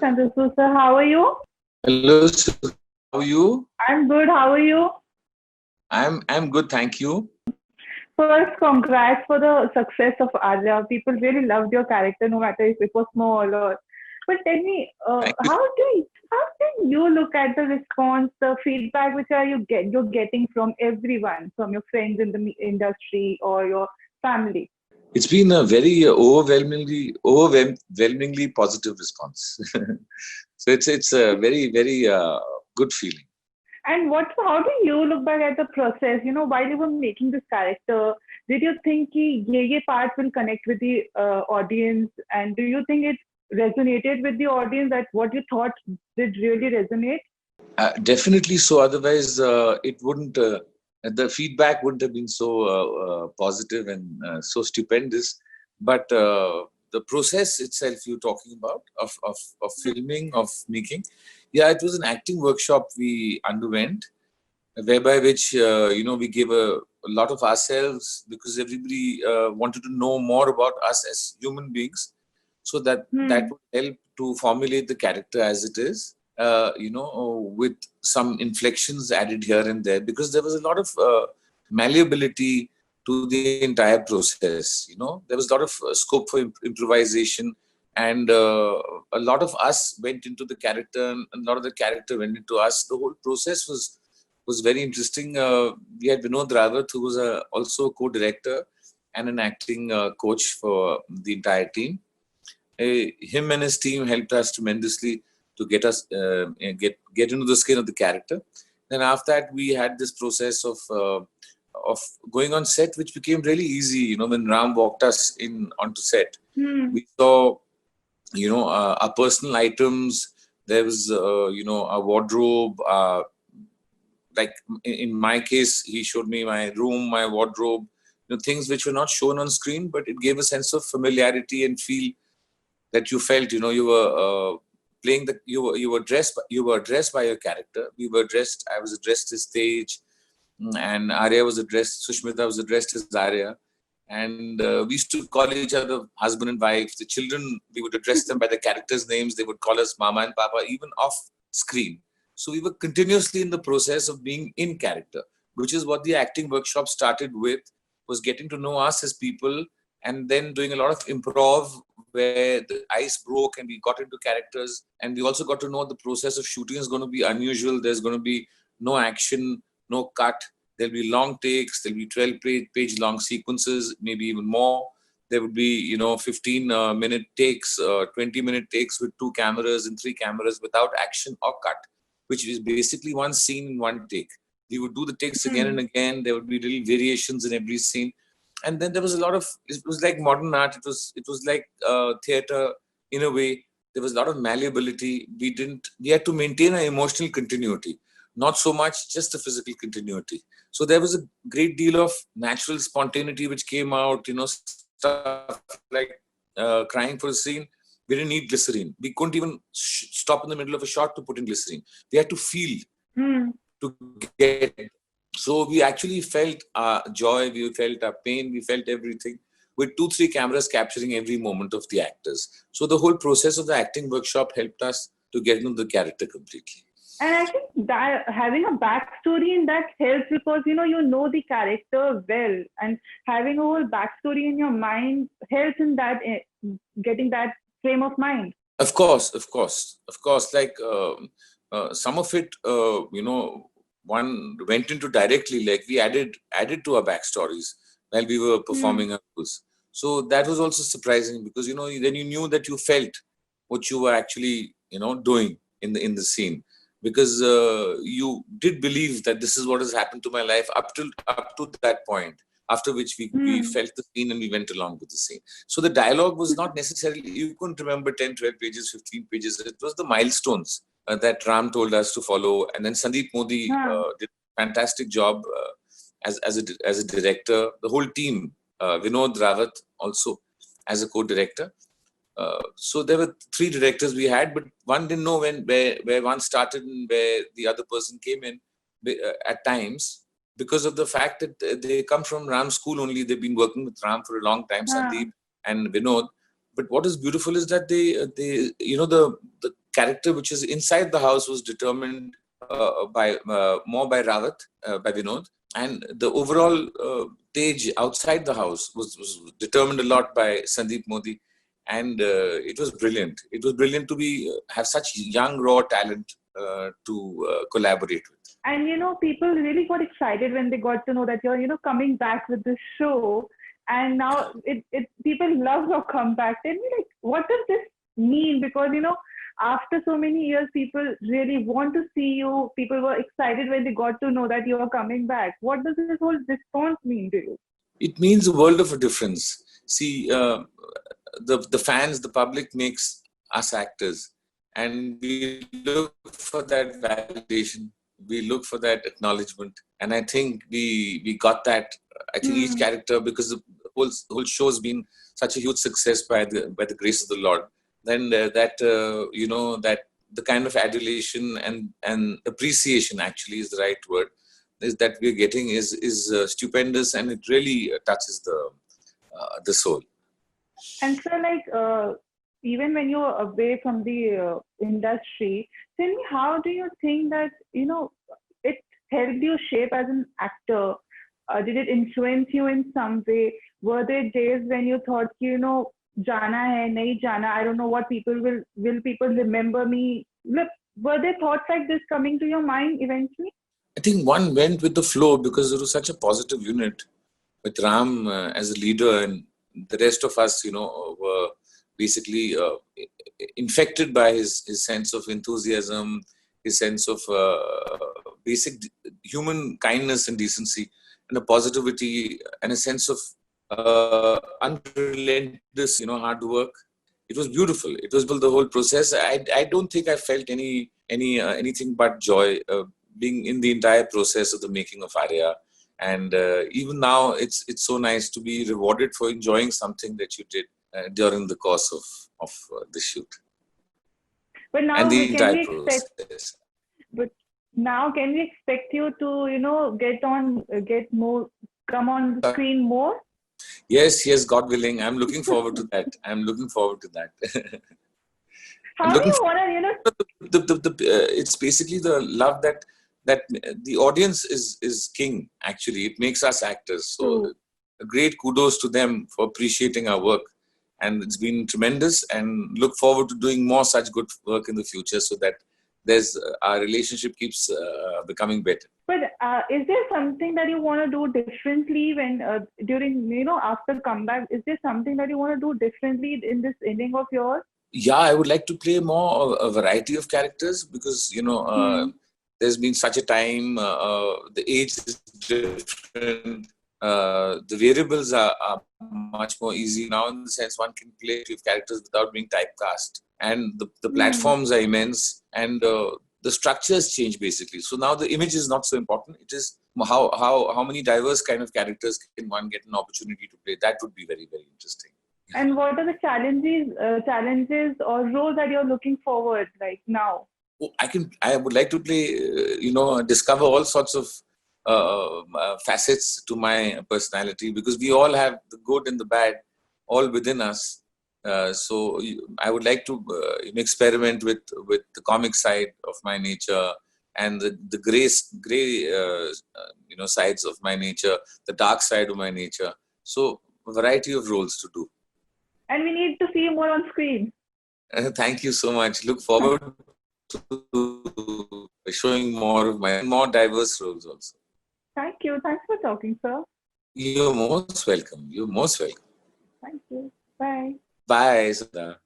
Santosh sir. How are you? Hello, Sudha. How are you? I'm good. How are you? I'm good, thank you. First, congrats for the success of Arya. People really loved your character, no matter if it was small or. But tell me, Thank you. how do you look at the response, the feedback which you're getting from everyone, from your friends in the industry or your family? It's been a very overwhelmingly positive response. So it's a very good feeling. And how do you look back at the process? While you were making this character, did you think कि ये part will connect with the audience? And do you think it resonated with the audience, that what you thought did really resonate? Definitely so. Otherwise, it wouldn't. The feedback wouldn't have been so positive and so stupendous. But the process itself you're talking about of filming, of making, yeah, it was an acting workshop we underwent, whereby which we gave a lot of ourselves, because everybody wanted to know more about us as human beings, so that would help to formulate the character as it is, with some inflections added here and there, because there was a lot of malleability to the entire process. There was a lot of scope for improvisation, and a lot of us went into the character, and a lot of the character went into us. The whole process was very interesting. We had Vinod Rawat, who was also a co-director and an acting coach for the entire team. Him and his team helped us tremendously to get us get into the skin of the character. Then after that, we had this process of going on set, which became really easy. When Ram walked us in onto set, we saw our personal items. There was a wardrobe. Like in my case, he showed me my room, my wardrobe, things which were not shown on screen, but it gave a sense of familiarity and feel that you felt, you were playing you were dressed by your character. I was dressed as Tej, and Arya was addressed, Sushmita was addressed as Arya. And we used to call each other husband and wife. The children, we would address them by the characters' names. They would call us Mama and Papa, even off screen. So we were continuously in the process of being in character, which is what the acting workshop started with, was getting to know us as people, and then doing a lot of improv where the ice broke and we got into characters. And we also got to know the process of shooting is going to be unusual. There's going to be no action, no cut. There'll be long takes. There'll be 12-page long sequences, maybe even more. There would be, 15-minute takes, 20-minute takes with 2 cameras and 3 cameras without action or cut, which is basically one scene in one take. We would do the takes again and again. There would be little variations in every scene. And then there was it was like modern art. It was like theater in a way. There was a lot of malleability. We had to maintain an emotional continuity, not so much just a physical continuity. So there was a great deal of natural spontaneity which came out, stuff like crying for a scene. We didn't need glycerine. We couldn't even stop in the middle of a shot to put in glycerine. We had to feel to get. So we actually felt our joy, we felt our pain, we felt everything, with 2-3 cameras capturing every moment of the actors. So the whole process of the acting workshop helped us to get into the character completely. And I think that having a backstory in that helps, because you know the character well, and having a whole backstory in your mind helps in that getting that frame of mind. Of course. Like some of it, one went into directly. Like we added to our backstories while we were performing our roles. So that was also surprising, because then you knew that you felt what you were actually doing in the scene, because you did believe that this is what has happened to my life up to that point, after which we felt the scene and we went along with the scene. So the dialogue was not necessarily, you couldn't remember 10, 12 pages, 15 pages. It was the milestones that Ram told us to follow. And then Sandeep Modi did a fantastic job as a director. The whole team, Vinod Rawat also as a co-director. So there were 3 directors we had, but one didn't know where one started and where the other person came in at times, because of the fact that they come from Ram school only. They've been working with Ram for a long time, Sandeep and Vinod. But what is beautiful is that they the character which is inside the house was determined by more by Rawat, by Vinod, and the overall stage outside the house was determined a lot by Sandeep Modi, and it was brilliant. It was brilliant to be have such young raw talent to collaborate with. And people really got excited when they got to know that you're coming back with this show, and now it people love your comeback. Tell me, like, what does this mean? Because after so many years, people really want to see you. People were excited when they got to know that you are coming back. What does this whole response mean to you? It means a world of a difference. See, the fans, the public makes us actors, and we look for that validation. We look for that acknowledgement, and I think we got that. I think each character, because the whole show has been such a huge success by the grace of the Lord. Then that the kind of adulation and appreciation, actually is the right word, is that we're getting is stupendous, and it really touches the soul. And so, even when you're away from the industry, tell me, how do you think that it helped you shape as an actor? Did it influence you in some way? Were there days when you thought, jana hai, nahi jana? I don't know what will people remember me? Were there thoughts like this coming to your mind eventually? I think one went with the flow because it was such a positive unit with Ram as a leader, and the rest of us, were basically infected by his sense of enthusiasm, his sense of basic human kindness and decency, and a positivity and a sense of unrelentless, hard work. It was beautiful. It was the whole process. I don't think I felt anything but joy being in the entire process of the making of Arya. And even now, it's so nice to be rewarded for enjoying something that you did during the course of the shoot. But now, and the can entire we expect? process. But now, can we expect you to come on the screen more? Yes, God willing. I'm looking forward to that. How do you want to, it's basically the love that the audience is king. Actually, it makes us actors. So a great kudos to them for appreciating our work, and it's been tremendous. And look forward to doing more such good work in the future, so that our relationship keeps becoming better. But is there something that you want to do differently when during after comeback? Is there something that you want to do differently in this inning of yours? Yeah, I would like to play more a variety of characters, because there's been such a time. The age is different. The variables are much more easy now, in the sense one can play with characters without being typecast, and the platforms are immense, and the structures change basically. So now the image is not so important. It is how many diverse kind of characters can one get an opportunity to play. That would be very, very interesting. And what are the challenges or roles that you're looking forward like now? I would like to play, discover all sorts of facets to my personality, because we all have the good and the bad all within us. So I would like to experiment with the comic side of my nature, and the gray sides of my nature, the dark side of my nature. So a variety of roles to do. And we need to see you more on screen. Thank you so much. Look forward to showing more of my more diverse roles also. Thank you. Thanks for talking, sir. You're most welcome. Thank you. Bye. Bye, Sada.